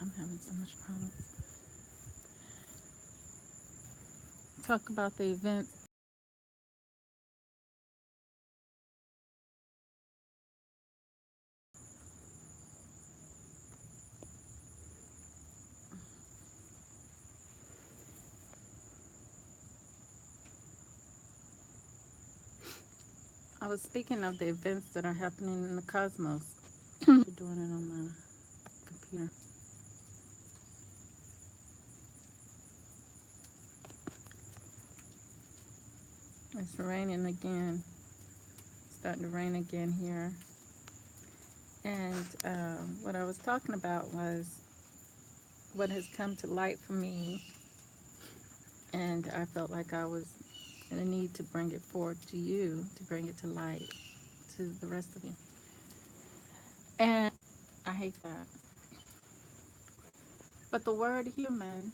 I'm having so much problem. Talk about the event. I was speaking of the events that are happening in the cosmos. I'm doing it on my computer. It's raining again. It's starting to rain again here. And what I was talking about was what has come to light for me, and I felt like I was in a need to bring it forward to you, to bring it to light to the rest of you. And I hate that. But the word human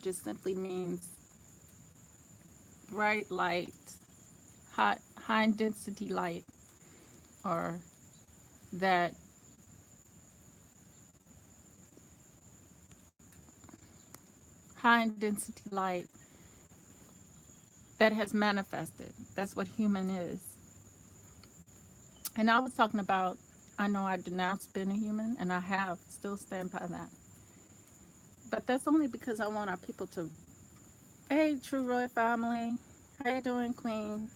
just simply means bright light, high density light, or that high density light that has manifested. That's what human is. And I was talking about, I know I denounced being a human, and I have, still stand by that. But that's only because I want our people to, hey, True Roy family, how you doing, Queen?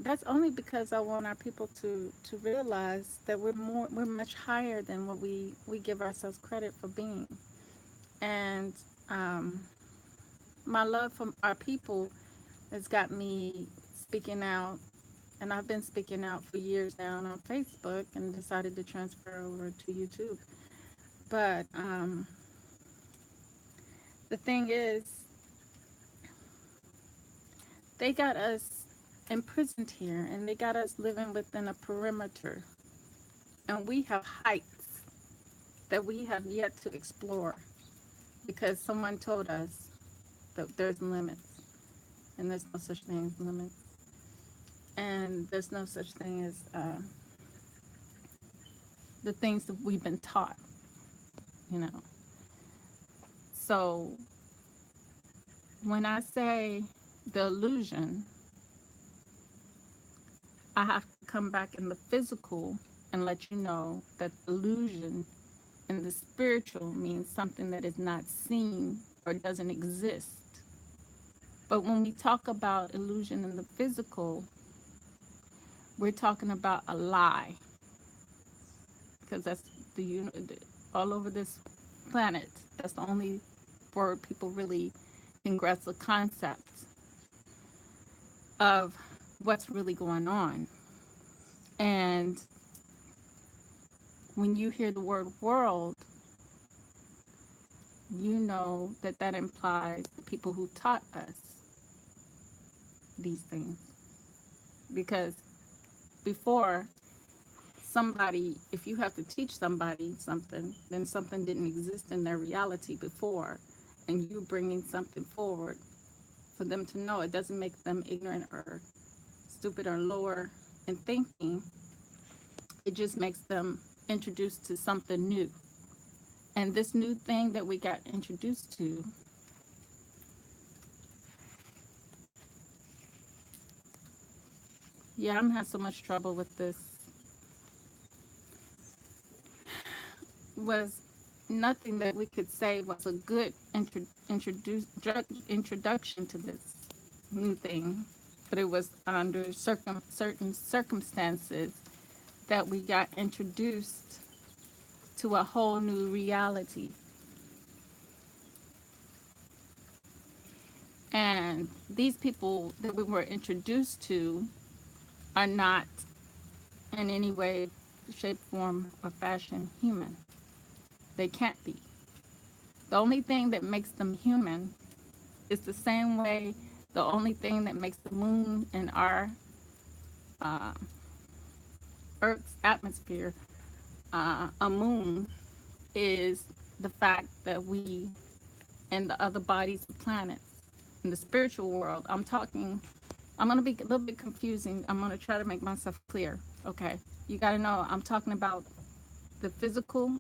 That's only because I want our people to realize that we're much higher than what we give ourselves credit for being. And um, my love for our people has got me speaking out, and I've been speaking out for years now on Facebook, and decided to transfer over to YouTube. But the thing is, they got us imprisoned here, and they got us living within a perimeter, and we have heights that we have yet to explore because someone told us that there's limits, and there's no such thing as limits, and there's no such thing as the things that we've been taught, you know. So when I say the illusion, I have to come back in the physical and let you know that illusion in the spiritual means something that is not seen or doesn't exist. But when we talk about illusion in the physical, we're talking about a lie, because that's all over this planet. That's the only word people really can grasp the concept of what's really going on. And when you hear the word world, you know that that implies the people who taught us these things. Because before, somebody, if you have to teach somebody something, then something didn't exist in their reality before, and you're bringing something forward for them to know. It doesn't make them ignorant or stupid or lower in thinking. It just makes them introduced to something new. And this new thing that we got introduced to, yeah, I'm having so much trouble with this, was nothing that we could say was a good introduction to this new thing, but it was under certain circumstances that we got introduced to a whole new reality. And these people that we were introduced to are not in any way, shape, form, or fashion human. They can't be. The only thing that makes them human is the same way the only thing that makes the moon in our uh, Earth's atmosphere a moon is the fact that we and the other bodies of planets in the spiritual world. I'm going to be a little bit confusing. I'm going to try to make myself clear. Okay, you got to know I'm talking about the physical,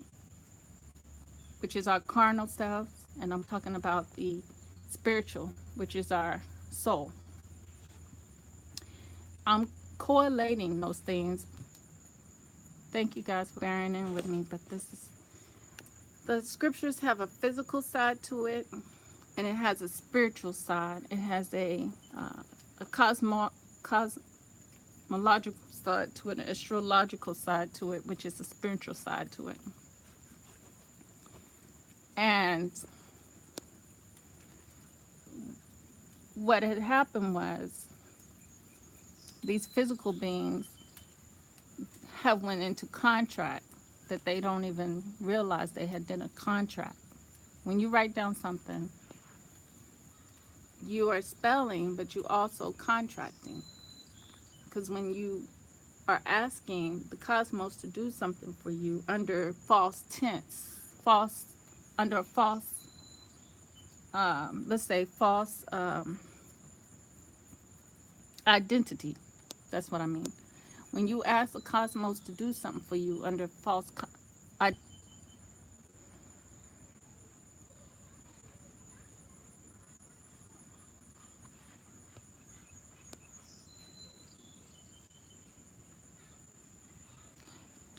which is our carnal selves, and I'm talking about the spiritual, which is our soul. I'm correlating those things. Thank you guys for bearing in with me, but this is the scriptures have a physical side to it, and it has a spiritual side. It has a cosmological side to it, an astrological side to it, which is a spiritual side to it. And what had happened was these physical beings have went into contract that they don't even realize they had done a contract. When you write down something, you are spelling, but you also contracting. Because when you are asking the cosmos to do something for you under false tense, false, under a false, let's say false identity. That's what I mean. When you ask the cosmos to do something for you under false, I,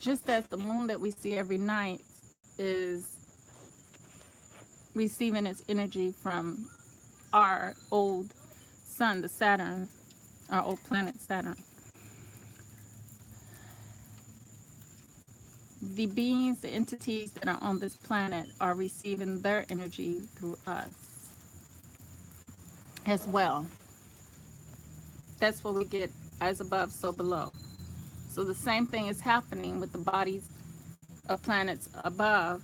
just as the moon that we see every night is receiving its energy from our old sun, the Saturn, our old planet Saturn. The beings, the entities that are on this planet are receiving their energy through us as well. That's what we get as above, so below. So the same thing is happening with the bodies of planets above,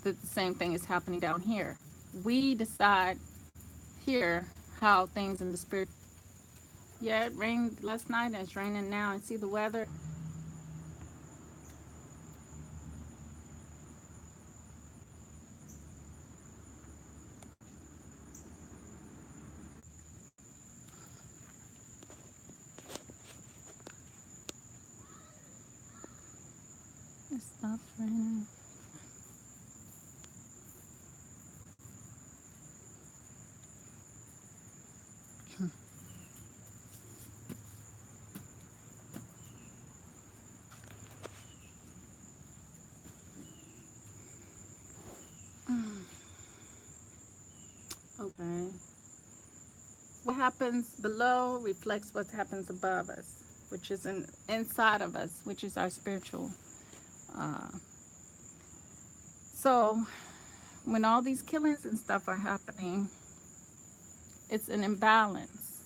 that the same thing is happening down here. We decide here how things in the spirit. Yeah, it rained last night and it's raining now. And see the weather. It stopped raining. Okay. What happens below reflects what happens above us, which is inside of us, which is our spiritual. Uh, so when all these killings and stuff are happening, it's an imbalance.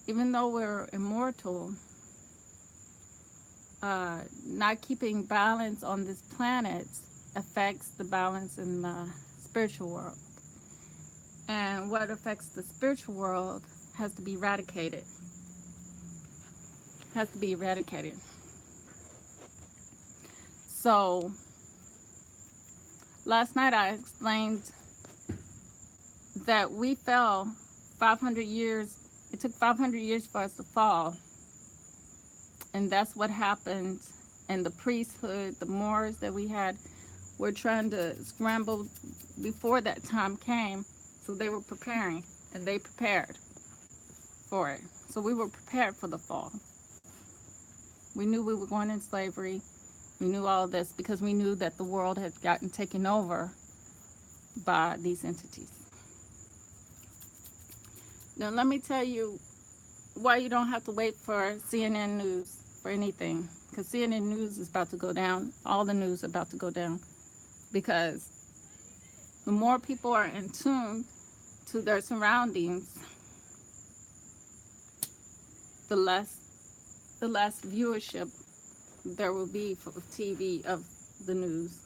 Even though we're immortal, not keeping balance on this planet affects the balance in the spiritual world. And what affects the spiritual world has to be eradicated. Has to be eradicated. So last night I explained that we fell 500 years. It took 500 years for us to fall. And that's what happened in the priesthood, the Moors that we had were trying to scramble before that time came. So they were preparing, and they prepared for it. So we were prepared for the fall. We knew we were going in slavery. We knew all of this because we knew that the world had gotten taken over by these entities. Now let me tell you why you don't have to wait for CNN News for anything. Because CNN News is about to go down. All the news is about to go down. Because the more people are in tune to their surroundings, the less viewership there will be for TV of the news,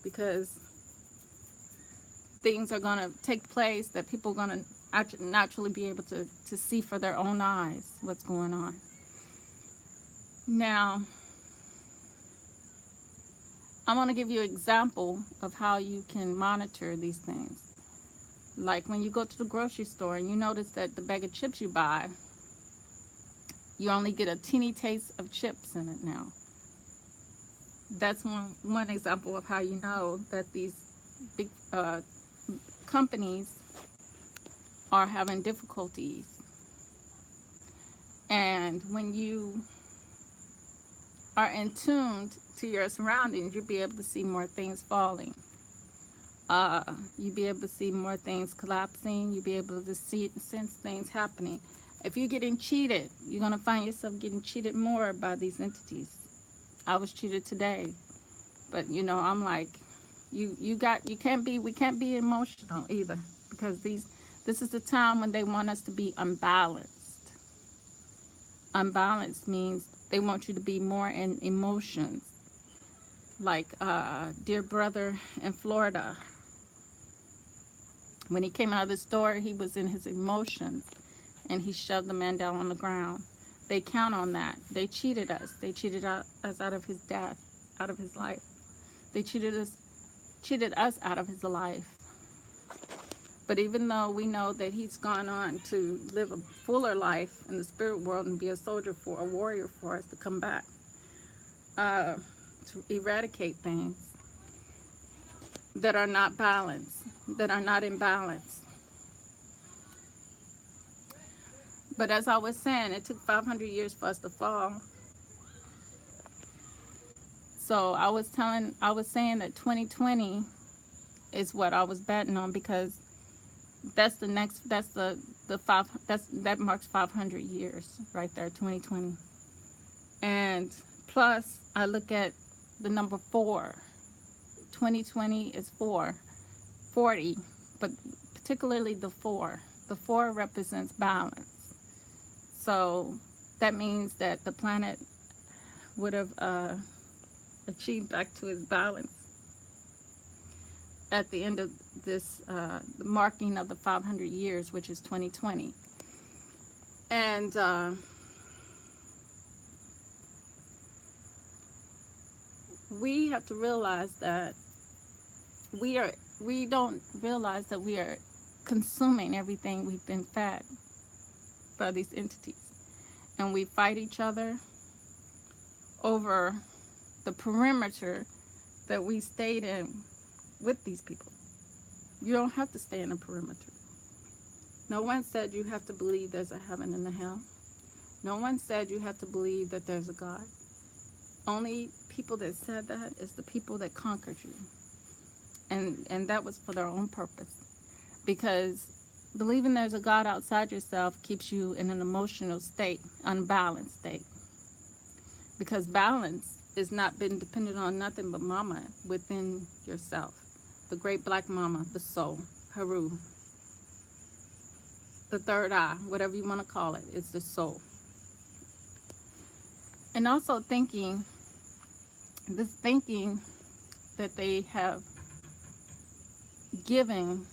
because things are going to take place that people are going to naturally be able to see for their own eyes what's going on. Now, I'm going to give you an example of how you can monitor these things. Like when you go to the grocery store and you notice that the bag of chips you buy You only get a teeny taste of chips in it now. That's one example of how you know that these big companies are having difficulties. And when you are in tune to your surroundings, you'll be able to see more things falling. Uh, you'll be able to see more things collapsing. You'll be able to see sense things happening. If you're getting cheated, you're gonna find yourself getting cheated more by these entities. I was cheated today, but I'm like, you can't be we can't be emotional either, because this is the time when they want us to be unbalanced. Unbalanced means they want you to be more in emotions. Like dear brother in Florida, when he came out of the store, he was in his emotions and he shoved the man down on the ground. They count on that. They cheated us. They cheated us out of his death, out of his life. They cheated us out of his life. But even though we know that he's gone on to live a fuller life in the spirit world and be a soldier for a warrior for us to come back, uh, to eradicate things that are not balanced, that are not in balance. But as I was saying, it took 500 years for us to fall. So I was saying that 2020 is what I was betting on, because that's the five, that marks 500 years right there, 2020. And plus, I look at the number 4. 2020 is 40, but particularly the 4. The 4 represents balance. So that means that the planet would have achieved back to its balance at the end of this the marking of the 500 years, which is 2020. And we have to realize that we don't realize that we are consuming everything we've been fed by these entities, and we fight each other over the perimeter that we stayed in with these people. You don't have to stay in a perimeter. No one said you have to believe there's a heaven and a hell. No one said you have to believe that there's a God. Only people that said that is the people that conquered you. And that was for their own purpose. Because believing there's a God outside yourself keeps you in an emotional state, unbalanced state. Because balance is not been dependent on nothing but mama within yourself. The great black mama, the soul, Haru. The third eye, whatever you want to call it, it's the soul. And also thinking that they have given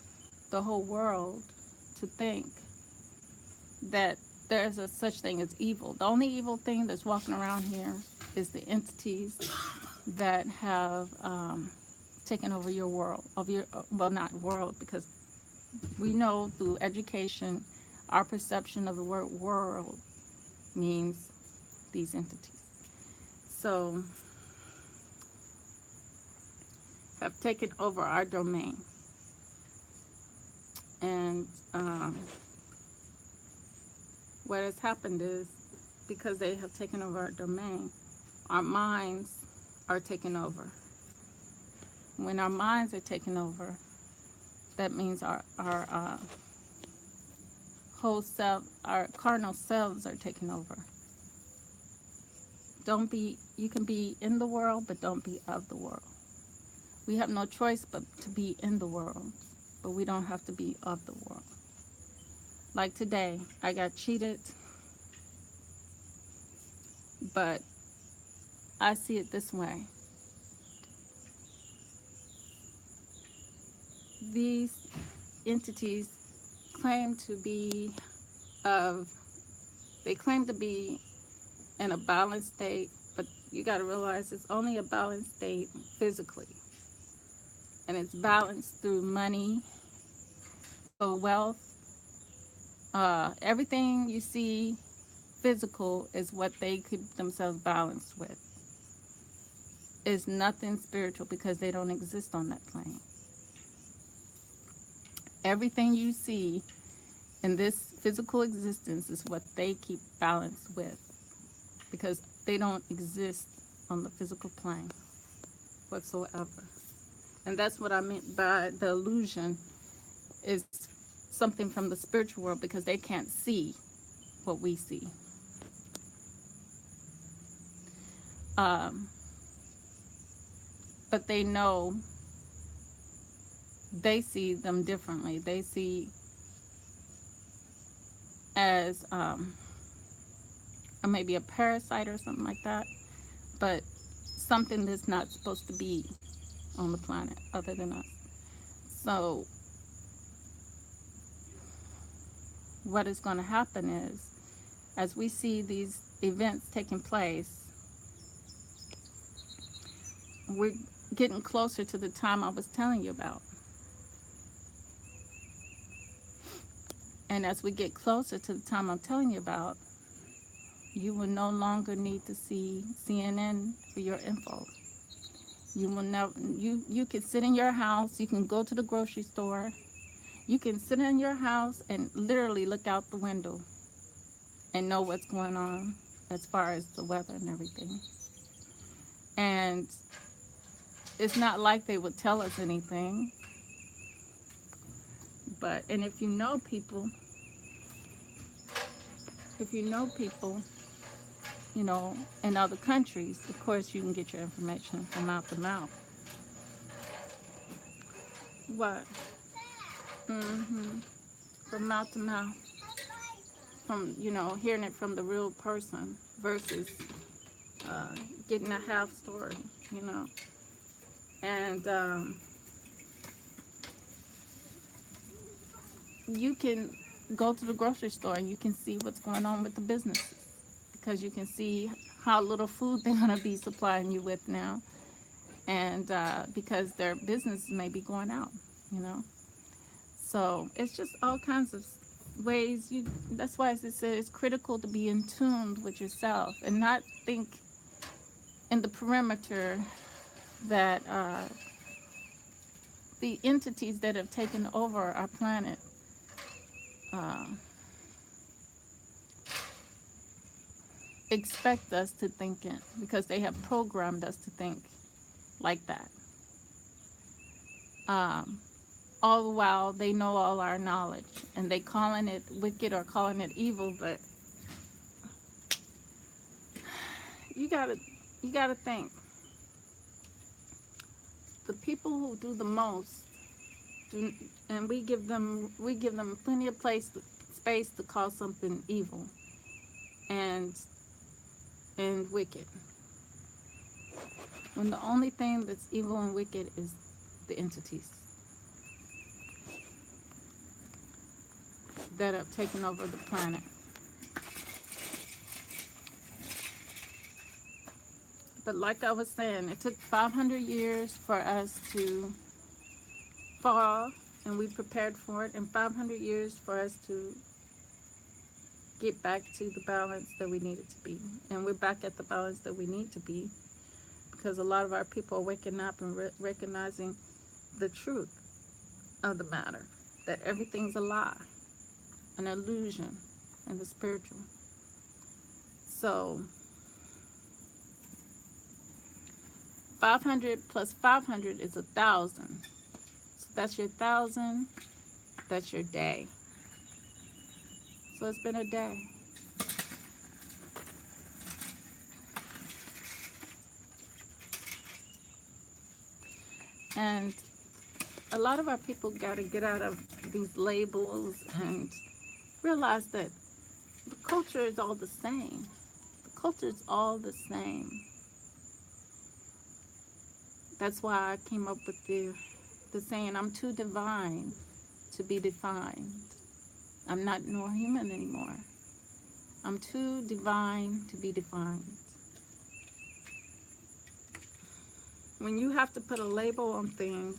the whole world to think that there's a such thing as evil. The only evil thing that's walking around here is the entities that have taken over your world, well, not world, because we know through education, our perception of the word world means these entities. So, have taken over our domain. And what has happened is, because they have taken over our domain, our minds are taken over. When our minds are taken over, that means our whole self, our carnal selves are taken over. You can be in the world, but don't be of the world. We have no choice but to be in the world, but we don't have to be of the world. Like today, I got cheated, but I see it this way. These entities claim to be they claim to be in a balanced state, but you got to realize it's only a balanced state physically. And it's balanced through money, so wealth, everything you see physical is what they keep themselves balanced with. Is nothing spiritual because they don't exist on that plane. Everything you see in this physical existence is what they keep balance with because they don't exist on the physical plane whatsoever. And that's what I meant by the illusion is something from the spiritual world because they can't see what we see. Um, but they know they see them differently. They see as or maybe a parasite or something like that, but something that's not supposed to be on the planet other than us. So what is going to happen is, as we see these events taking place, we're getting closer to the time I was telling you about. And as we get closer to the time I'm telling you about, you will no longer need to see CNN for your info. You will never. You can sit in your house. You can go to the grocery store. You can sit in your house and literally look out the window and know what's going on as far as the weather and everything. And it's not like they would tell us anything. But and if you know people, you know, in other countries, of course you can get your information from mouth to mouth. What? Mm-hmm. From mouth to mouth. From, you know, hearing it from the real person versus getting a half story, you know. And you can go to the grocery store and you can see what's going on with the businesses because you can see how little food they're going to be supplying you with now. And because their business may be going out, you know. So it's just all kinds of ways. That's why it says it's critical to be in tune with yourself and not think in the perimeter that the entities that have taken over our planet uh, expect us to think it because they have programmed us to think like that. Um, all the while they know all our knowledge and they calling it wicked or calling it evil, but you gotta think the people who do the most do, and we give them plenty of space to call something evil and wicked when the only thing that's evil and wicked is the entities that have taken over the planet. But like I was saying, it took 500 years for us to fall, and we prepared for it, and 500 years for us to get back to the balance that we needed to be. And we're back at the balance that we need to be because a lot of our people are waking up and recognizing the truth of the matter, that everything's a lie, an illusion, and the spiritual. So 500 plus 500 is 1,000. So that's your 1,000. That's your day. So it's been a day. And a lot of our people got to get out of these labels and realize that the culture is all the same. The culture is all the same. That's why I came up with the saying, I'm too divine to be defined. I'm not nor human anymore. I'm too divine to be defined. When you have to put a label on things,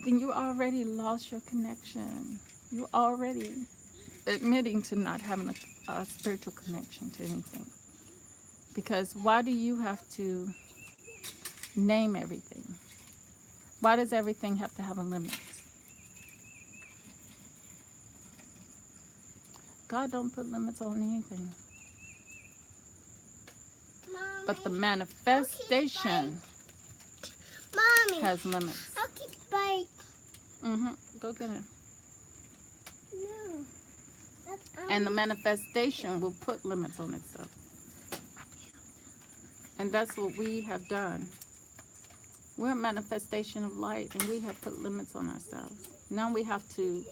then you already lost your connection. You already admitting to not having a spiritual connection to anything. Because why do you have to name everything? Why does everything have to have a limit? God don't put limits on anything. Mommy, But the manifestation Mommy, has limits. okay, bye. Go get it. No, that's And the manifestation will put limits on itself. And that's what we have done. We're a manifestation of light, and we have put limits on ourselves. Now we have to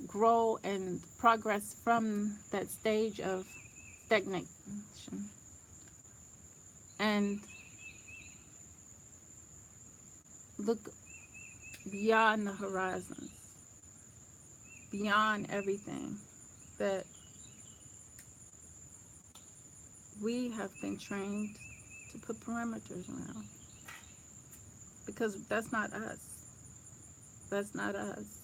grow and progress from that stage of stagnation and look beyond the horizons, beyond everything that we have been trained to put parameters around. Because that's not us. That's not us.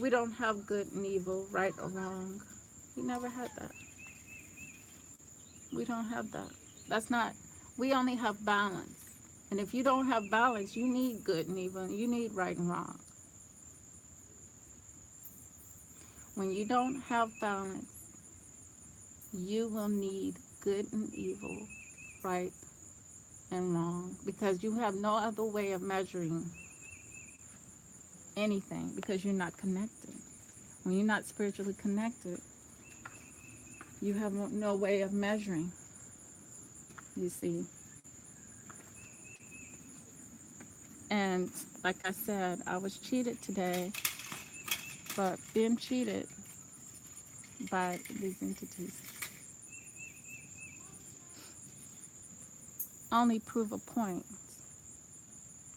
We don't have good and evil, right or wrong. We never had that. We don't have that. That's not, we only have balance. And if you don't have balance, you need good and evil, and you need right and wrong. When you don't have balance, you will need good and evil, right and wrong, because you have no other way of measuring anything because you're not connected. When you're not spiritually connected, you have no way of measuring, you see. And like I said, I was cheated today, but being cheated by these entities only prove a point.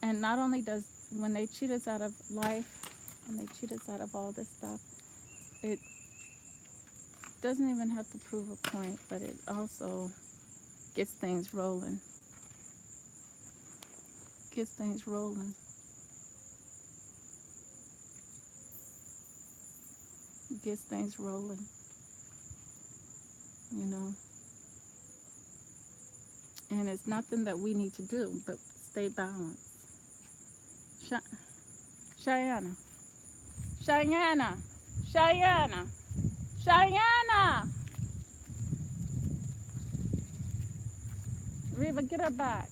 And not only does, when they cheat us out of life, when they cheat us out of all this stuff, it doesn't even have to prove a point, but it also gets things rolling. Gets things rolling. Gets things rolling. You know. And it's nothing that we need to do but stay balanced. Cheyenne. Cheyenne. Cheyenne. Cheyenne. Reva, get her back.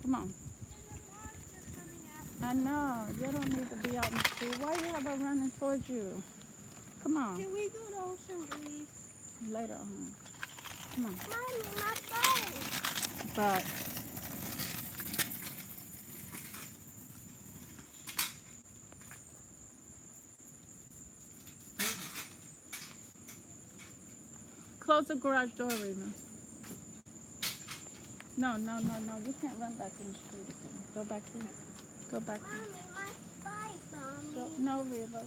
Come on. I know. You don't need to be out in the street. Why you have her running towards you? Come on. Can we go to Ocean, please? Later on. Come on. Mommy, my phone. But close the garage door, Reva. No, no, no, no. You can't run back in the street again. Go back in. Go back in. Mommy, my bike, Go. Mommy. No, Reva.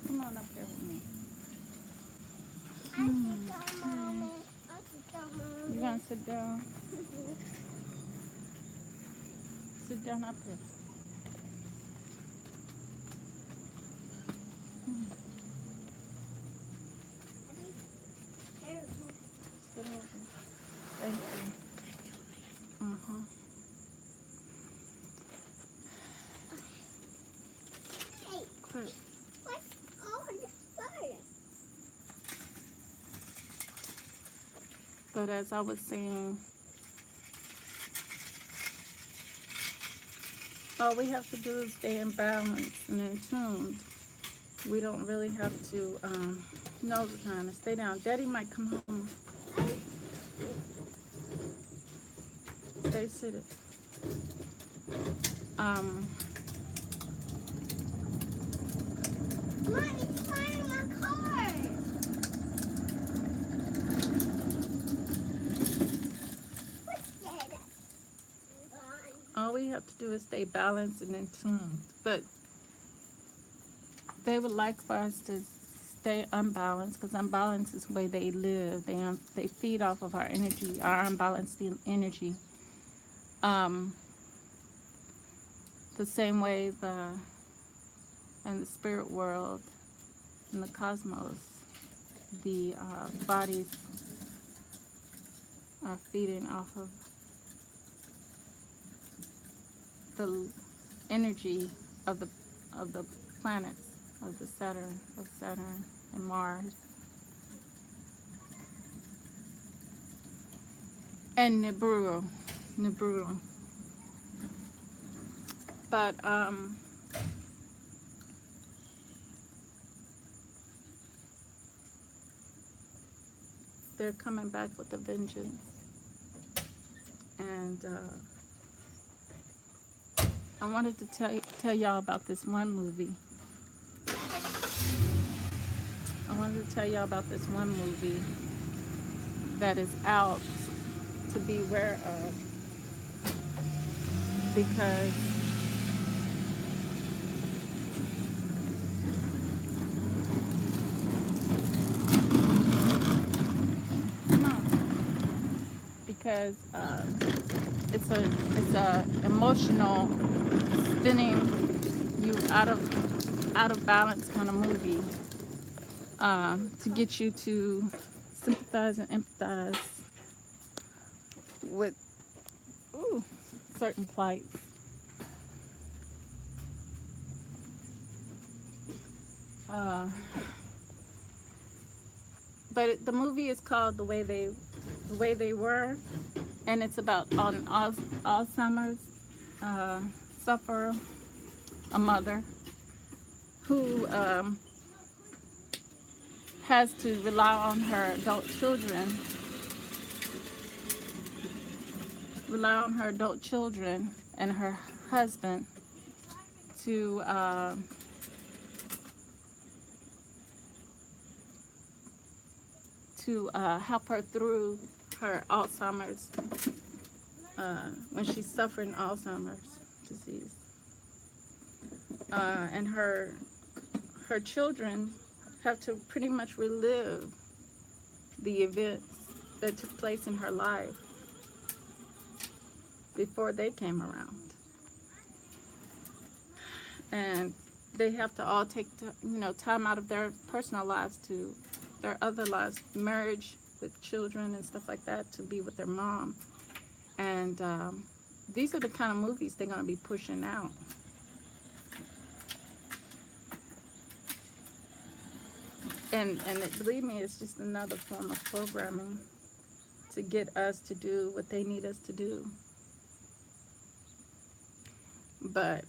Come on up here with me. I can go, Mommy. I can go, Mommy. You gonna sit down? Sit down up here. Sit over. Thank you. Hey, Good. what's on the fire? But as I was saying, all we have to do is stay in balance and in tune. We don't really have to know the time to stay down. Daddy might come home. Stay seated. Mommy's flying my car. What's that? All we have to do is stay balanced and in tune. But they would like for us to They unbalanced because unbalance is the way they live. They feed off of our energy, our unbalanced energy. Um, the same way the in the spirit world, in the cosmos, the bodies are feeding off of the energy of the planets of the Saturn and Mars and Nibiru. But they're coming back with a vengeance, and I wanted to tell y'all about this one movie. I wanted to tell y'all about this one movie that is out to be aware of because no, because it's a emotional spinning you out of balance kind of movie to get you to sympathize and empathize with ooh, certain plights. Uh, the movie is called The Way They Were, and it's about on Alzheimer's sufferer, a mother who has to rely on her adult children and her husband to help her through her Alzheimer's when she's suffering Alzheimer's disease, and her children have to pretty much relive the events that took place in her life before they came around, and they have to all take time out of their personal lives to their other lives, marriage with children and stuff like that, to be with their mom. And these are the kind of movies they're going to be pushing out. Believe me, it's just another form of programming to get us to do what they need us to do. But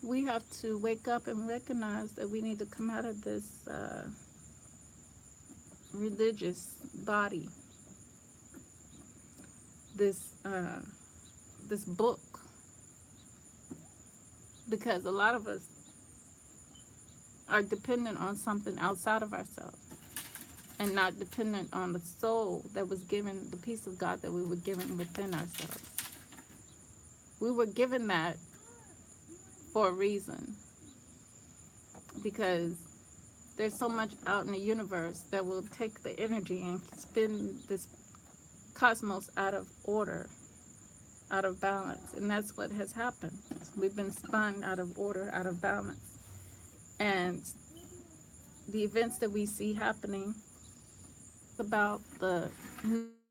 we have to wake up and recognize that we need to come out of this religious body, this this book, because a lot of us are dependent on something outside of ourselves and not dependent on the soul that was given, the peace of God that we were given within ourselves. We were given that for a reason, because there's so much out in the universe that will take the energy and spin this cosmos out of order, out of balance. And that's what has happened. We've been spun out of order, out of balance. And the events that we see happening about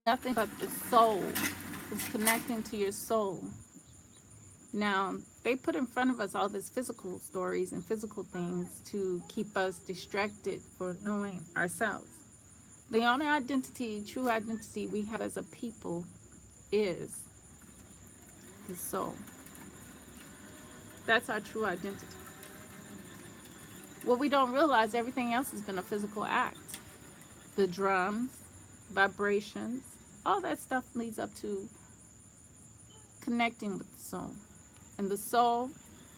nothing but the soul. It's connecting to your soul. Now, they put in front of us all these physical stories and physical things to keep us distracted for knowing ourselves. The only true identity we have as a people is the soul. That's our true identity. What we don't realize, everything else has been a physical act. The drums, vibrations, all that stuff leads up to connecting with the soul. And the soul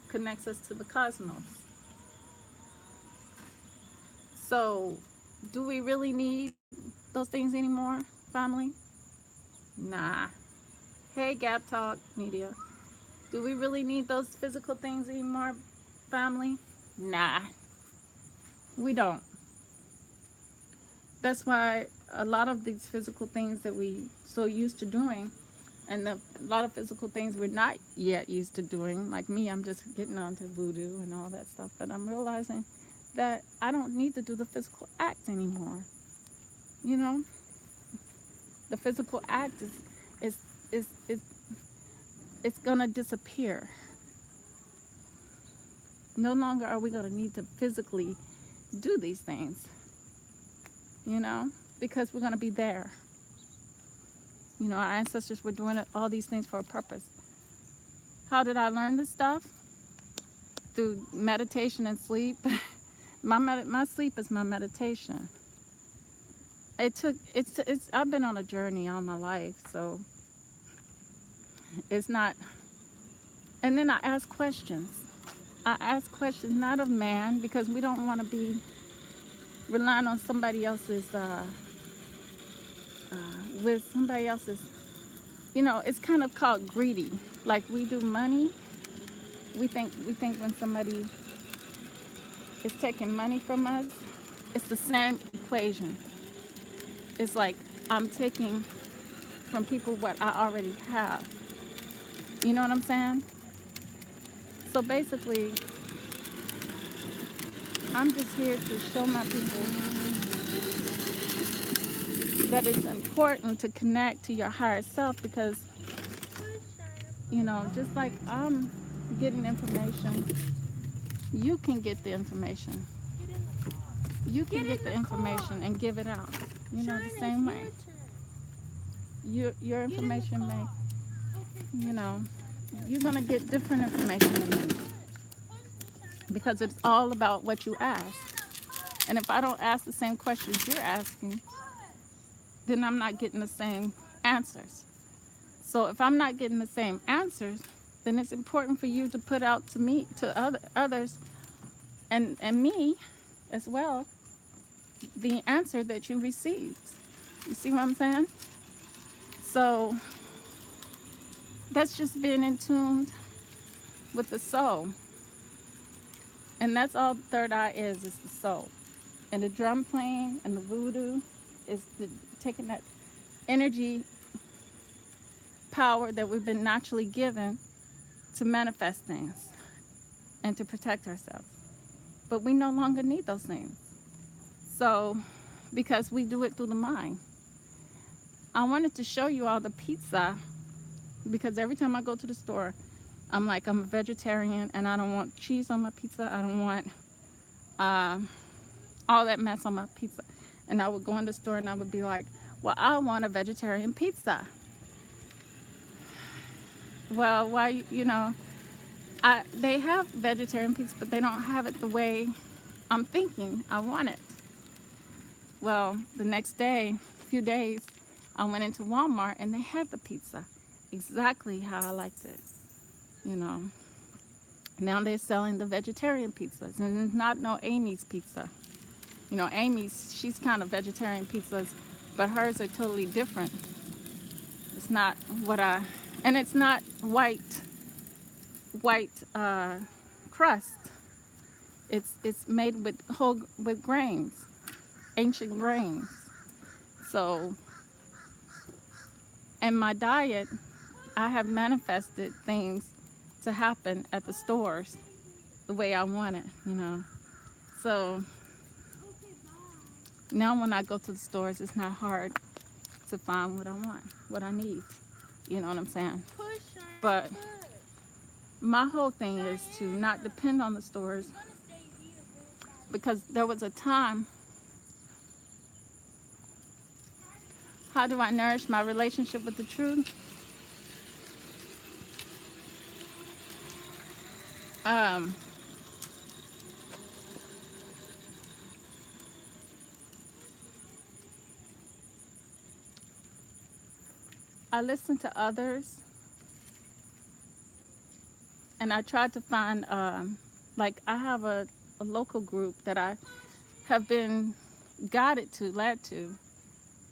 connects us to the cosmos. So, do we really need those things anymore, family? Nah. Hey, Gap Talk Media. Do we really need those physical things anymore, family? Nah, we don't. That's why a lot of these physical things that we so used to doing, and a lot of physical things we're not yet used to doing. Like me, I'm just getting onto voodoo and all that stuff, but I'm realizing that I don't need to do the physical act anymore. You know, the physical act is is is it's gonna disappear. No longer are we gonna need to physically do these things. You know, because we're gonna be there. You know, our ancestors were doing all these things for a purpose. How did I learn this stuff? Through meditation and sleep. My sleep is my meditation. It's I've been on a journey all my life, so it's not. And then I ask questions. I ask questions not of man because we don't want to be relying on somebody else's uh, with somebody else's. You know, it's kind of called greedy. Like we do money. We think when somebody is taking money from us, it's the same equation. It's like I'm taking from people what I already have. You know what I'm saying? So basically, I'm just here to show my people that it's important to connect to your higher self because, you know, just like I'm getting information, you can get the information. You can get the information and give it out. You know, the same way. Your information may, you know, you're going to get different information than me because it's all about what you ask. And if I don't ask the same questions you're asking, then I'm not getting the same answers. So if I'm not getting the same answers, then it's important for you to put out to me, to others, and me as well, the answer that you received. You see what I'm saying? So that's just being in tune with the soul. And that's all the third eye is the soul. And the drum playing and the voodoo is taking that energy power that we've been naturally given to manifest things and to protect ourselves. But we no longer need those things. So, because we do it through the mind. I wanted to show you all the pizza because every time I go to the store, I'm like, I'm a vegetarian and I don't want cheese on my pizza. I don't want uh, all that mess on my pizza. And I would go in the store and I would be like, well, I want a vegetarian pizza. Well, why, you know, they have vegetarian pizza, but they don't have it the way I'm thinking I want it. Well, the next day, few days, I went into Walmart and they had the pizza exactly how I liked it. You know, now they're selling the vegetarian pizzas, and it's not no Amy's pizza. You know, Amy's, she's kind of vegetarian pizzas, but hers are totally different. It's not what I, and it's not white crust. It's made with with grains, ancient grains. So, in my diet, I have manifested things to happen at the stores the way I want it, you know. So now when I go to the stores, it's not hard to find what I want, what I need. You know what I'm saying? But my whole thing is to not depend on the stores because there was a time. How do I nourish my relationship with the truth? Um, I listen to others and I try to find, like, I have a local group that I have been guided to, led to,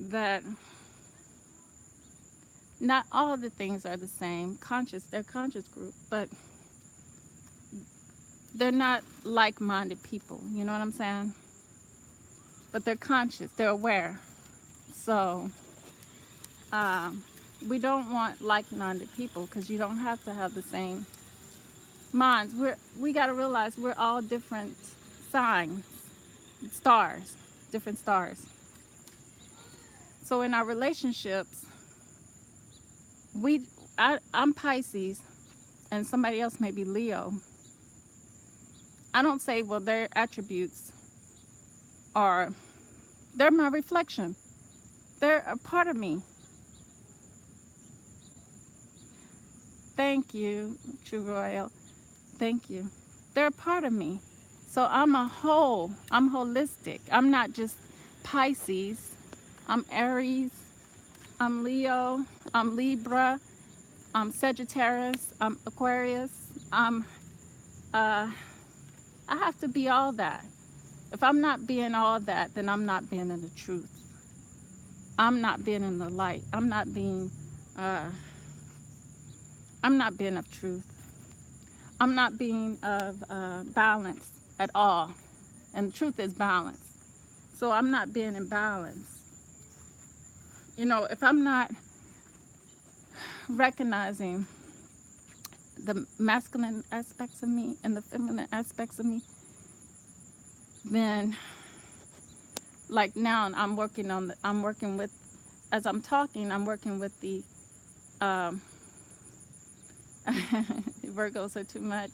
that not all the things are the same. They're conscious group, but they're not like-minded people. You know what I'm saying? But they're conscious. They're aware. So um, we don't want like-minded people because you don't have to have the same minds. We got to realize we're all different signs, stars, different stars. So in our relationships, we I'm Pisces and somebody else may be Leo. I don't say, well, their attributes are, they're my reflection. They're a part of me. Thank you, True Royal. Thank you. They're a part of me. So I'm a whole. I'm holistic. I'm not just Pisces. I'm Aries. I'm Leo. I'm Libra. I'm Sagittarius. I'm Aquarius. Uh, I have to be all that. If I'm not being all that, then I'm not being in the truth. I'm not being in the light. Uh, I'm not being of truth. I'm not being of balance at all. And the truth is balance. So I'm not being in balance. You know, if I'm not recognizing the masculine aspects of me and the feminine aspects of me, then like now I'm working with, as I'm talking, I'm working with the um, Virgos are too much.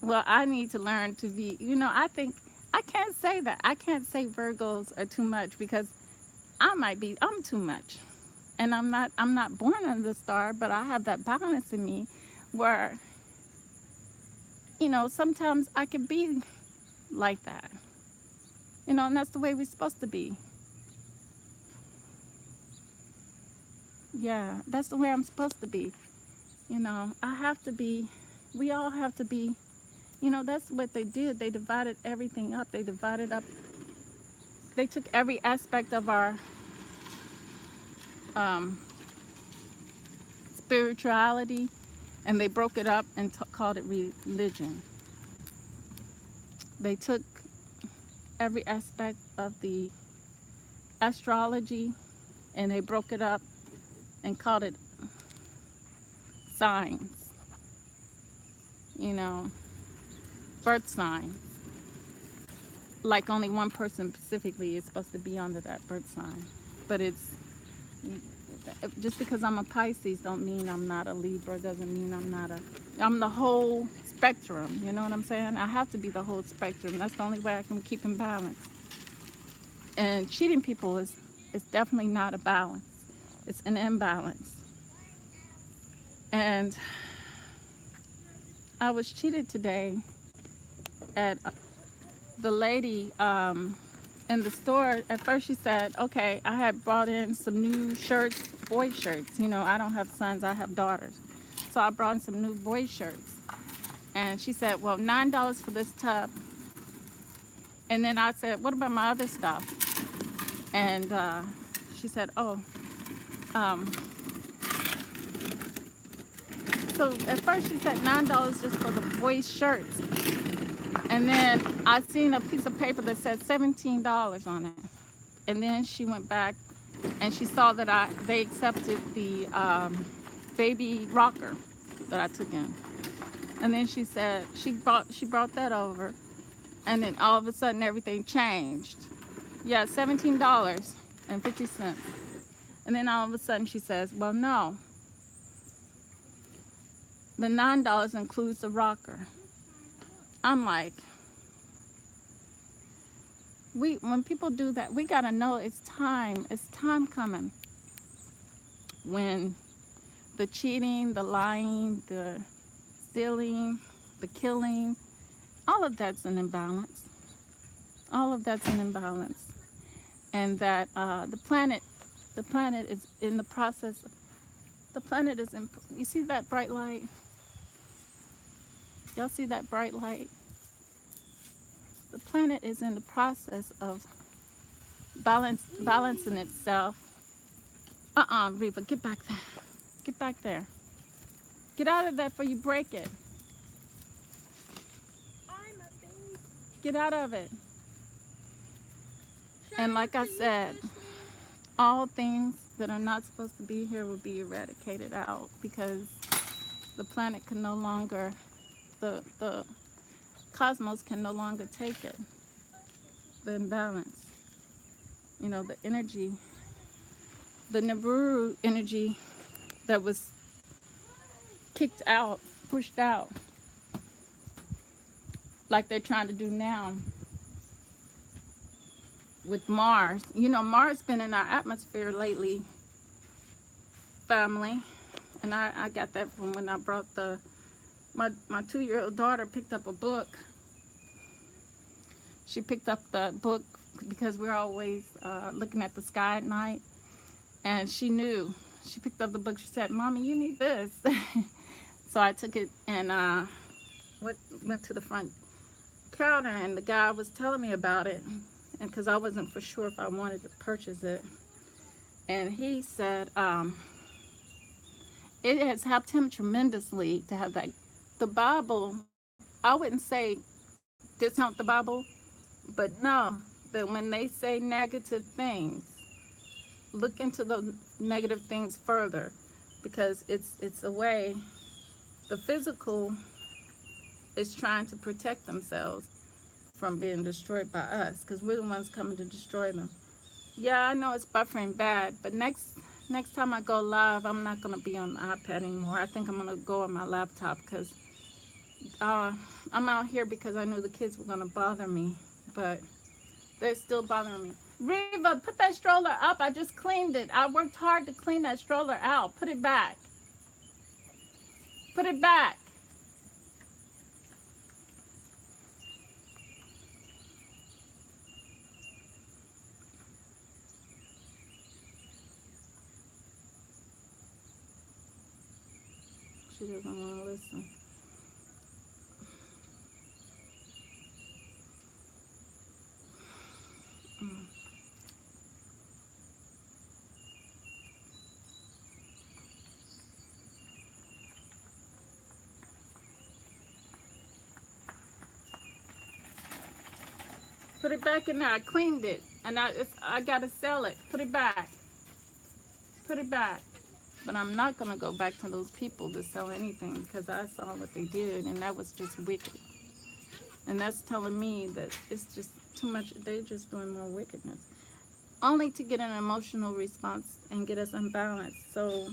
Well, I need to learn to be, I think I can't say that. I can't say Virgos are too much because I'm too much. And I'm not born under the star, but I have that balance in me where, sometimes I can be like that. And that's the way we're supposed to be. Yeah, that's the way I'm supposed to be. I have to be, we all have to be, that's what they did. They divided everything up. They divided up, they took every aspect of our um, spirituality and they broke it up and called it religion. They took every aspect of the astrology and they broke it up and called it signs, you know, birth signs. Like only one person specifically is supposed to be under that birth sign. But it's just because I'm a Pisces don't mean I'm not a Libra, doesn't mean I'm the whole spectrum, you know what I'm saying? I have to be the whole spectrum. That's the only way I can keep in balance. And cheating people is definitely not a balance. It's an imbalance. And I was cheated today at the lady in the store. At first she said, okay, I had brought in some new shirts, boy shirts. I don't have sons, I have daughters. So I brought in some new boy shirts. And she said, well, $9 for this tub. And then I said, what about my other stuff? And she said, oh, um, so at first she said $9 just for the boys' shirts. And then I seen a piece of paper that said $17 on it. And then she went back and she saw that they accepted the baby rocker that I took in. And then she said she brought that over, and then all of a sudden everything changed. Yeah, $17.50. And then all of a sudden she says, well, no, the $9 includes the rocker. I'm like, when people do that, we gotta know it's time. It's time coming when the cheating, the lying, the stealing, the killing, all of that's an imbalance. All of that's an imbalance, and that the planet is in the process. The planet is in. You see that bright light? Y'all see that bright light? The planet is in the process of balancing itself Reva, get back there. Get back there. Get out of that before you break it. I'm a baby. Get out of it. And like I Can you said, push me? all things that are not supposed to be here will be eradicated out because the planet can no longer, the cosmos can no longer take it. The imbalance, the energy, the Nibiru energy that was kicked out, pushed out, like they're trying to do now with Mars. Mars been in our atmosphere lately, family, and I got that from when I brought my 2-year-old daughter picked up a book. She picked up the book because we're always looking at the sky at night, and she knew. She picked up the book. She said, "Mommy, you need this." So I took it and went to the front counter, and the guy was telling me about it, and because I wasn't for sure if I wanted to purchase it, and he said it has helped him tremendously to have that. The Bible, I wouldn't say discount the Bible, but no, that when they say negative things, look into the negative things further, because it's a way. The physical is trying to protect themselves from being destroyed by us, because we're the ones coming to destroy them. Yeah, I know it's buffering bad, but next time I go live, I'm not gonna be on the iPad anymore. I think I'm gonna go on my laptop because I'm out here because I knew the kids were gonna bother me, but they're still bothering me. Reva, put that stroller up. I just cleaned it. I worked hard to clean that stroller out. Put it back. Put it back. She doesn't want to listen. Mm. Put it back in there. I cleaned it, and I gotta sell it. Put it back. Put it back. But I'm not gonna go back to those people to sell anything because I saw what they did, and that was just wicked. And that's telling me that it's just too much. They're just doing more wickedness, only to get an emotional response and get us unbalanced. So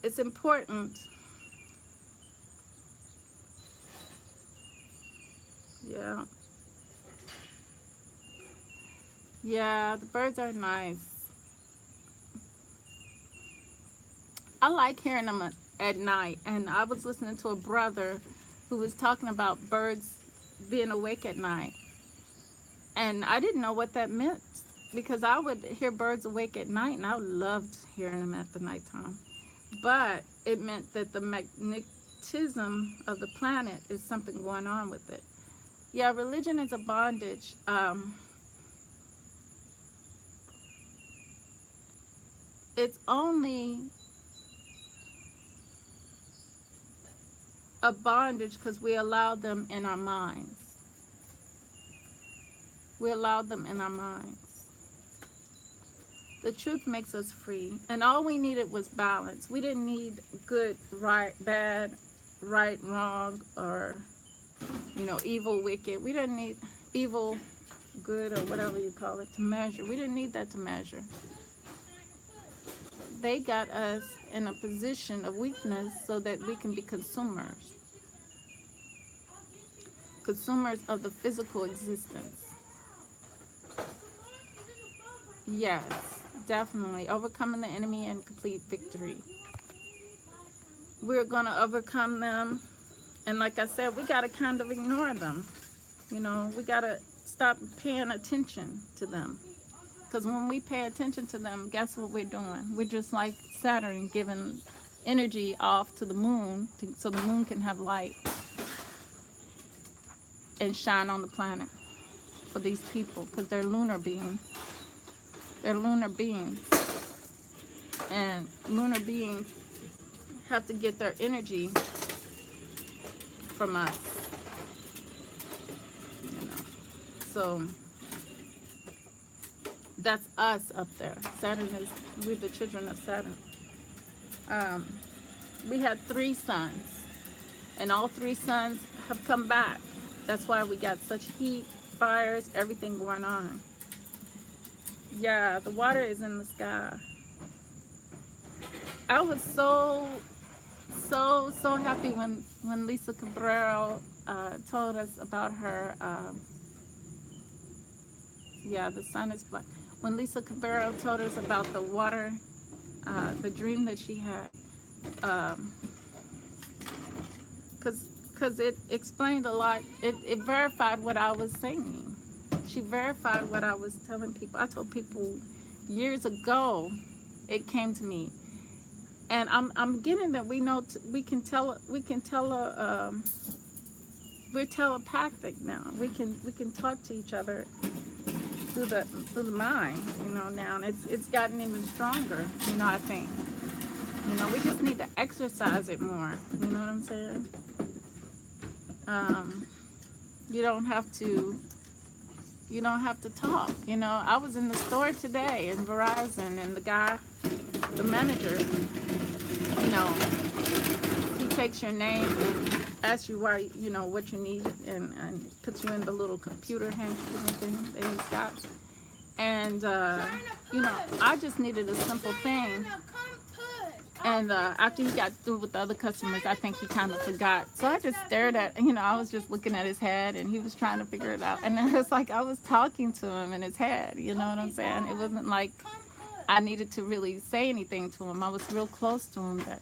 it's important. Yeah. Yeah, the birds are nice. I like hearing them at night. And I was listening to a brother who was talking about birds being awake at night. And I didn't know what that meant because I would hear birds awake at night and I loved hearing them at the nighttime. But it meant that the magnetism of the planet is something going on with it. Yeah, religion is a bondage. It's only a bondage because we allow them in our minds. We allow them in our minds. The truth makes us free. And all we needed was balance. We didn't need good, right, bad, right, wrong, or, evil, wicked. We didn't need evil, good, or whatever you call it to measure. We didn't need that to measure. They got us in a position of weakness so that we can be consumers. Consumers of the physical existence. Yes, definitely. Overcoming the enemy and complete victory. We're going to overcome them. And like I said, we got to kind of ignore them. We got to stop paying attention to them. Because when we pay attention to them, guess what we're doing? We're just like Saturn giving energy off to the moon so the moon can have light and shine on the planet for these people because they're lunar beings. They're lunar beings. And lunar beings have to get their energy from us, you know. So that's us up there. Saturn is, we're the children of Saturn. Um, we had 3 sons, and all 3 sons have come back. That's why we got such heat, fires, everything going on. Yeah, the water is in the sky. I was so happy when Lisa Cabrero told us about her. Yeah, the sun is black. When Lisa Cabrero told us about the water, the dream that she had, um, because it explained a lot. It verified what I was saying. She verified what I was telling people. I told people years ago, it came to me, and I'm getting that we know we're telepathic now. We can talk to each other through the mind. Now, and it's gotten even stronger. I think. We just need to exercise it more. You know what I'm saying? Um, you don't have to. You don't have to talk. I was in the store today in Verizon, and the manager, he takes your name and asks you why, what you need, and puts you in the little computer hand thing that he's got. And, I just needed a simple thing. And after he got through with the other customers, I think he kind of forgot. So I just stared at, I was just looking at his head, and he was trying to figure it out. And it was like I was talking to him in his head, you know what I'm saying? It wasn't like I needed to really say anything to him. I was real close to him that,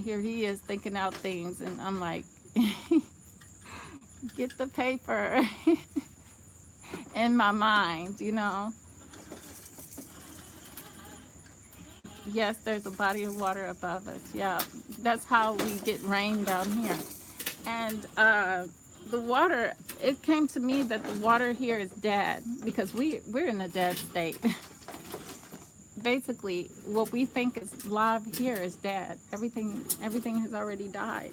here he is thinking out things. And I'm like, get the paper in my mind. Yes, there's a body of water above us. Yeah, that's how we get rain down here. And the water, it came to me that the water here is dead because we're in a dead state. Basically, what we think is live here is dead. Everything has already died.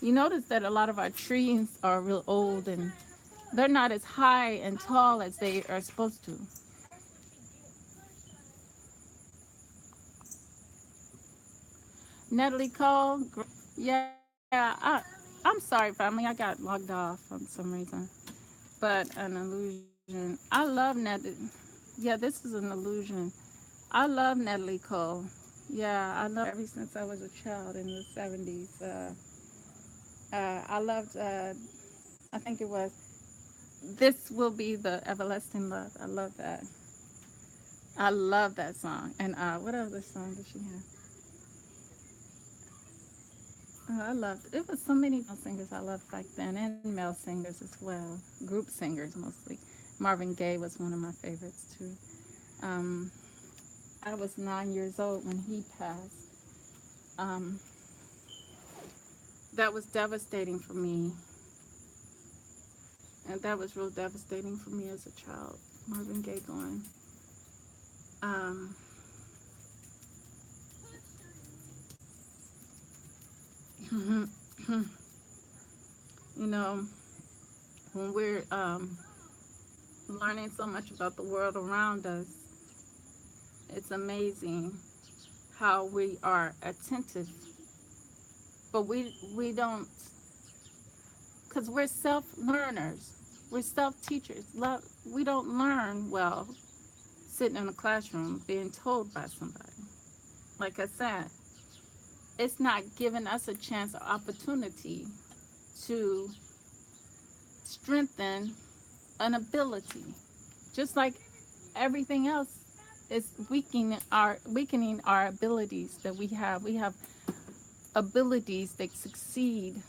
You notice that a lot of our trees are real old, and they're not as high and tall as they are supposed to. Natalie Cole, I'm sorry, family. I got logged off for some reason. But an illusion. I love Natalie. Yeah, this is an illusion. I love Natalie Cole. Yeah, I love her ever since I was a child in the 70s. I loved, I think it was, This Will Be the Everlasting Love. I love that. I love that song. And what other song did she have? I loved it. Was so many male singers I loved back then, and male singers as well. Group singers mostly. Marvin Gaye was one of my favorites too. Um, I was 9 years old when he passed. Um, that was devastating for me, and that was real devastating for me as a child. Marvin Gaye going. Um, you know, when we're learning so much about the world around us, it's amazing how we are attentive, but we don't, because we're self learners, we're self teachers. We don't learn well sitting in a classroom being told by somebody. Like I said, it's not giving us a chance or opportunity to strengthen an ability. Just like everything else is weakening our abilities that we have. We have abilities that succeed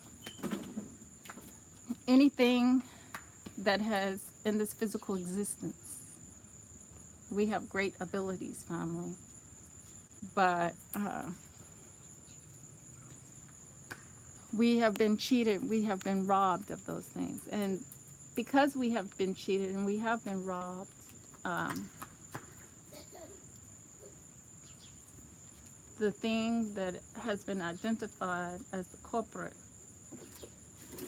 anything that has in this physical existence. We have great abilities, family. But we have been cheated, we have been robbed of those things. And because we have been cheated and we have been robbed, um, the thing that has been identified as the culprit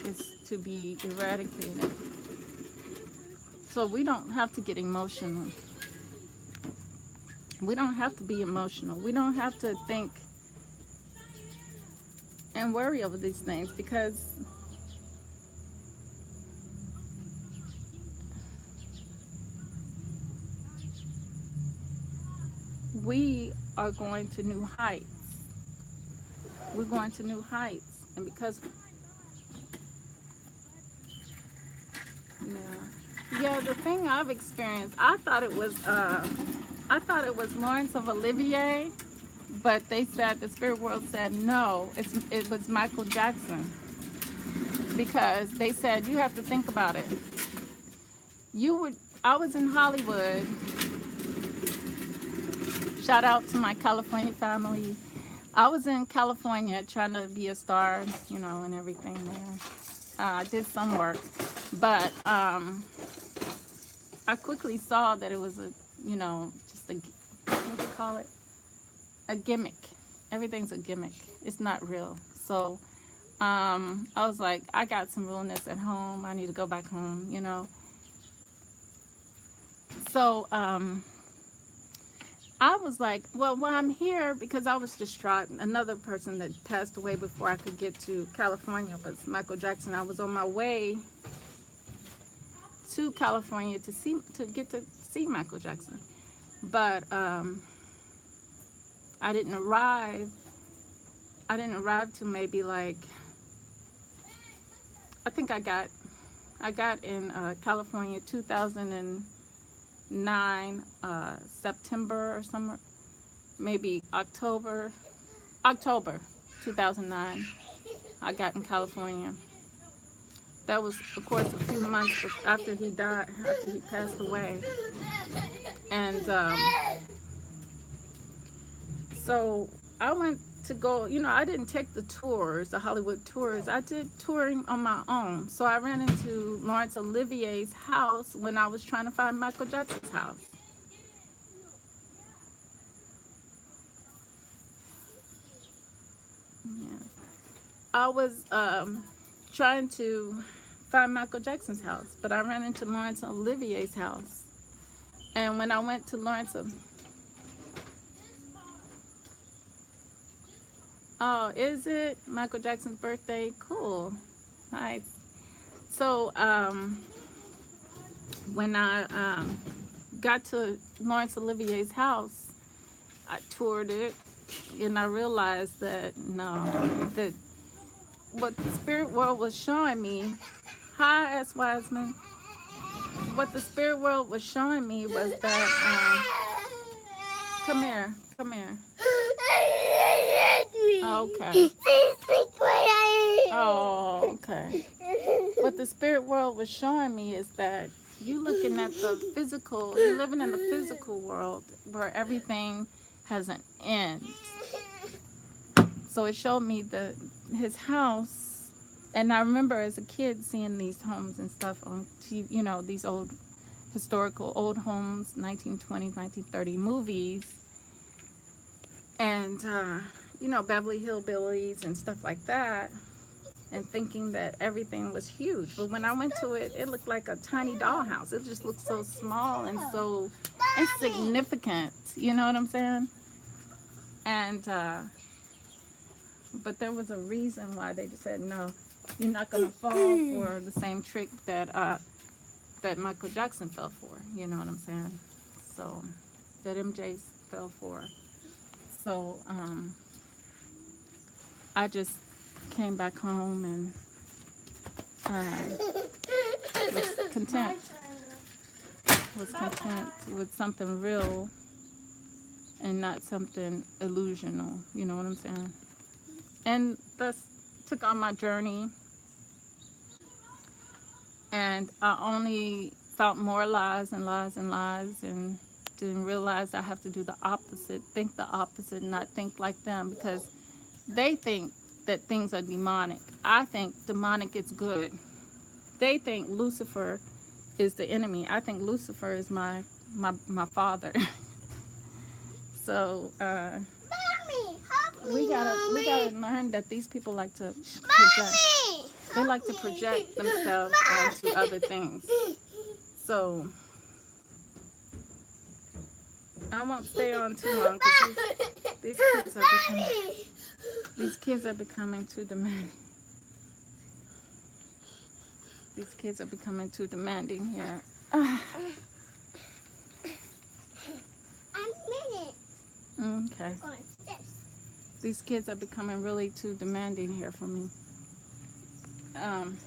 is to be eradicated. So we don't have to get emotional. We don't have to be emotional. We don't have to think and worry over these things because we are going to new heights. We're going to new heights. And because, yeah, the thing I've experienced, I thought it was Lawrence of Olivier, but they said, the spirit world said, no, it was Michael Jackson. Because they said, you have to think about it. I was in Hollywood. Shout out to my California family. I was in California trying to be a star, and everything there. I did some work, but I quickly saw that it was just what do you call it? A gimmick. Everything's a gimmick. It's not real. So I was like, I got some realness at home. I need to go back home. So I was like, well, I'm here because I was distraught. Another person that passed away before I could get to California was Michael Jackson. I was on my way to California to get to see Michael Jackson, but I didn't arrive. I didn't arrive to maybe like I think I got in California 2009 September or somewhere, maybe October 2009. I got in California. That was, of course, a few months after he died, after he passed away. And so I went to go, I didn't take the tours, the Hollywood tours. I did touring on my own. So I ran into Laurence Olivier's house when I was trying to find Michael Jackson's house. Yeah. I was trying to find Michael Jackson's house, but I ran into Laurence Olivier's house. And when I went to oh, is it Michael Jackson's birthday? Cool. Nice. So when I got to Laurence Olivier's house, I toured it, and I realized that that what the spirit world was showing me, hi S. Wiseman, what the spirit world was showing me was that, come here. Okay. Oh, okay. What the spirit world was showing me is that you looking at the physical, you're living in the physical world where everything has an end. So it showed me his house, and I remember as a kid seeing these homes and stuff on TV, these old historical old homes, 1920s, 1930 movies, and Beverly Hillbillies and stuff like that, and thinking that everything was huge. But when I went to it, it looked like a tiny dollhouse. It just looked so small and so insignificant. You know what I'm saying? And but there was a reason why they said no. You're not gonna fall for the same trick that Michael Jackson fell for. You know what I'm saying? So that MJ fell for. So I just came back home and was content. Was content with something real and not something illusional. You know what I'm saying? And thus took on my journey, and I only felt more lies and lies and lies, and didn't realize I have to do the opposite, think the opposite, not think like them, because they think that things are demonic. I think demonic is good. They think Lucifer is the enemy. I think Lucifer is my father. So we gotta learn that these people like to project. Mommy! They like to project themselves onto other things. So I won't stay on too long because these kids are becoming too demanding. These kids are becoming too demanding here. I'm minute. Okay. Going this. These kids are becoming really too demanding here for me. Um,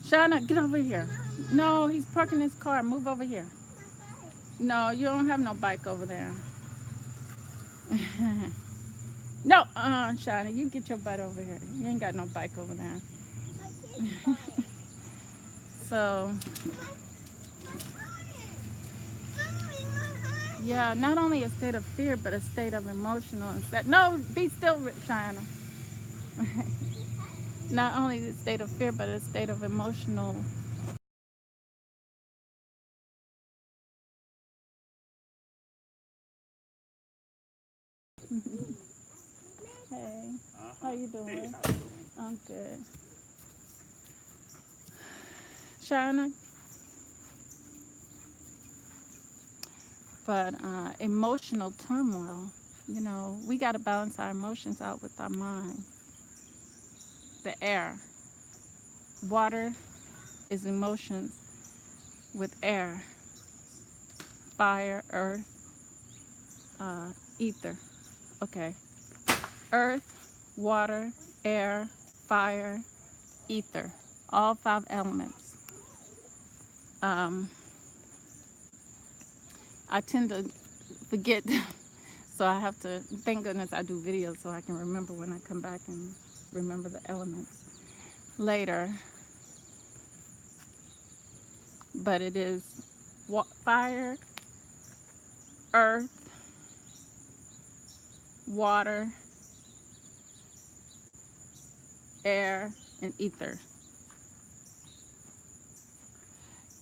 Shauna, get over here. No, he's parking his car. Move over here. No, you don't have no bike over there. No, Shauna, you get your butt over here. You ain't got no bike over there. So, yeah, not only a state of fear, but a state of emotional and no, be still, Shauna. Not only a state of fear, but a state of emotional. Hey, how you doing? I'm good. Shauna, but emotional turmoil. We got to balance our emotions out with our mind. The air, water is emotions with air, fire, earth, ether. Okay, earth, water, air, fire, ether. All five elements. Um, I tend to forget, so I have to. Thank goodness I do videos so I can remember when I come back and remember the elements later. But it is fire, earth, water, air, and ether.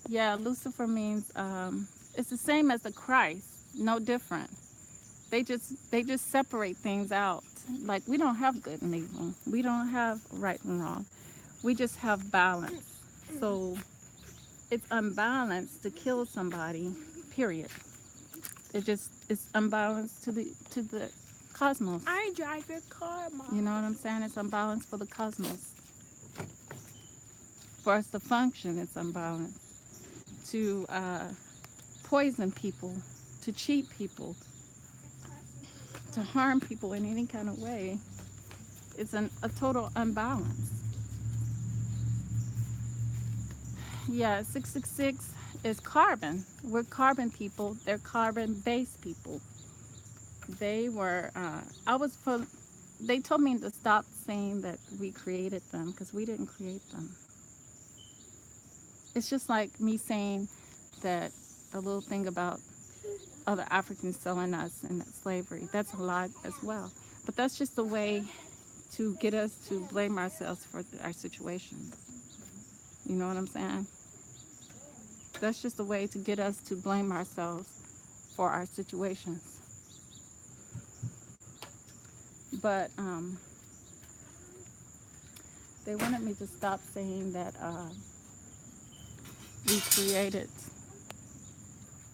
Yeah, Lucifer means it's the same as the Christ, no different. They just separate things out. Like we don't have good and evil. We don't have right and wrong. We just have balance. So it's unbalanced to kill somebody. Period. It's unbalanced to the cosmos. I drive your car, Mom. You know what I'm saying? It's unbalanced for the cosmos. For us to function, it's unbalanced. To poison people, to cheat people, to harm people in any kind of way, it's a total unbalance. Yeah, 666 is carbon. We're carbon people. They're carbon-based people. They were, they told me to stop saying that we created them because we didn't create them. It's just like me saying that a little thing about other Africans selling us in slavery. That's a lie as well. But that's just a way to get us to blame ourselves for our situation. You know what I'm saying? That's just a way to get us to blame ourselves for our situations. But they wanted me to stop saying that we created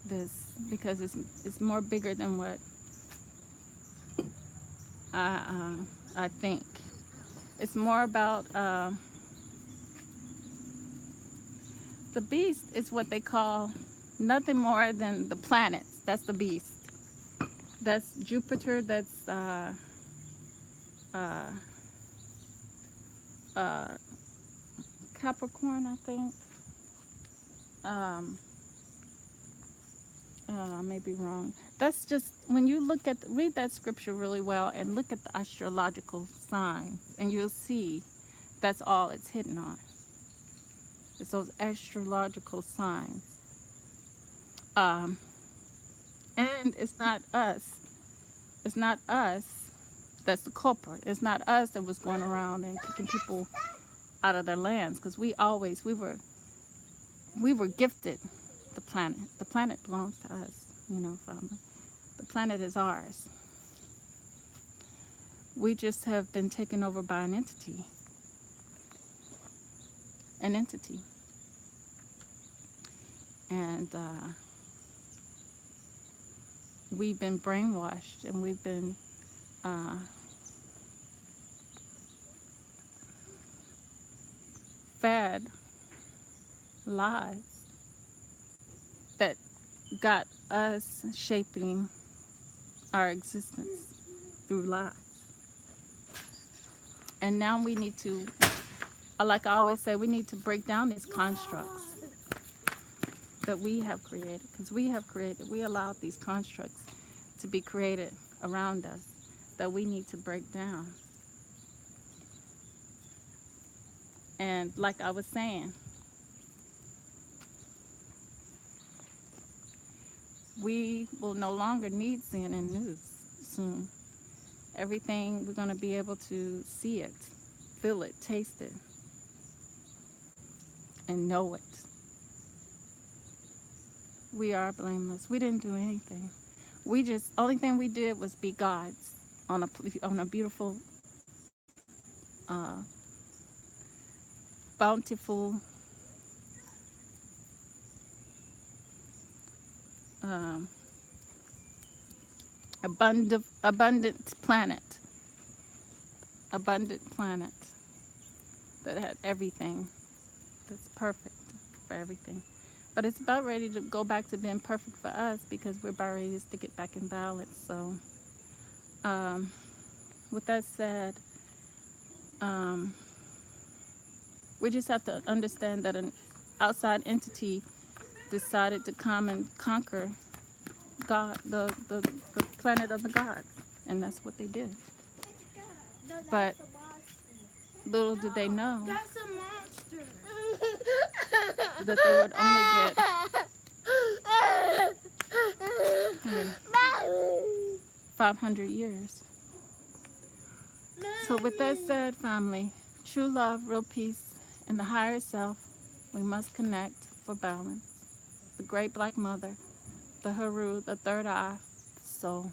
this because it's more bigger than what I think. It's more about the beast is what they call nothing more than the planets. That's the beast. That's Jupiter. That's uh, uh, Capricorn, I think. Um, I may be wrong. That's just when you read that scripture really well and look at the astrological signs, and you'll see that's all it's hidden on. It's those astrological signs. Um, and it's not us. It's not us that's the culprit. It's not us that was going around and kicking people out of their lands because we were gifted the planet. The planet belongs to us, family. The planet is ours. We just have been taken over by an entity. An entity. And we've been brainwashed and we've been uh, fed lies that got us shaping our existence through lies. And now we need to, like I always say, we need to break down these constructs that we have created, because we allowed these constructs to be created around us that we need to break down. And like I was saying, we will no longer need CNN News soon. Everything, we're going to be able to see it, feel it, taste it, and know it. We are blameless. We didn't do anything. We just, only thing we did was be gods on a beautiful, uh, bountiful, um, abundant planet that had everything that's perfect for everything. But it's about ready to go back to being perfect for us because we're about ready to get back in balance. So, um, with that said, um, we just have to understand that an outside entity decided to come and conquer God, the planet of the gods, and that's what they did. But little did they know That's a monster. that they would only get 500 years. So, with that said, family, true love, real peace, and the higher self, we must connect for balance. The great black mother, the Haru, the third eye, soul,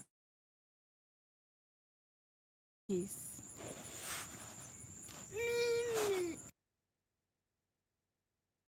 peace.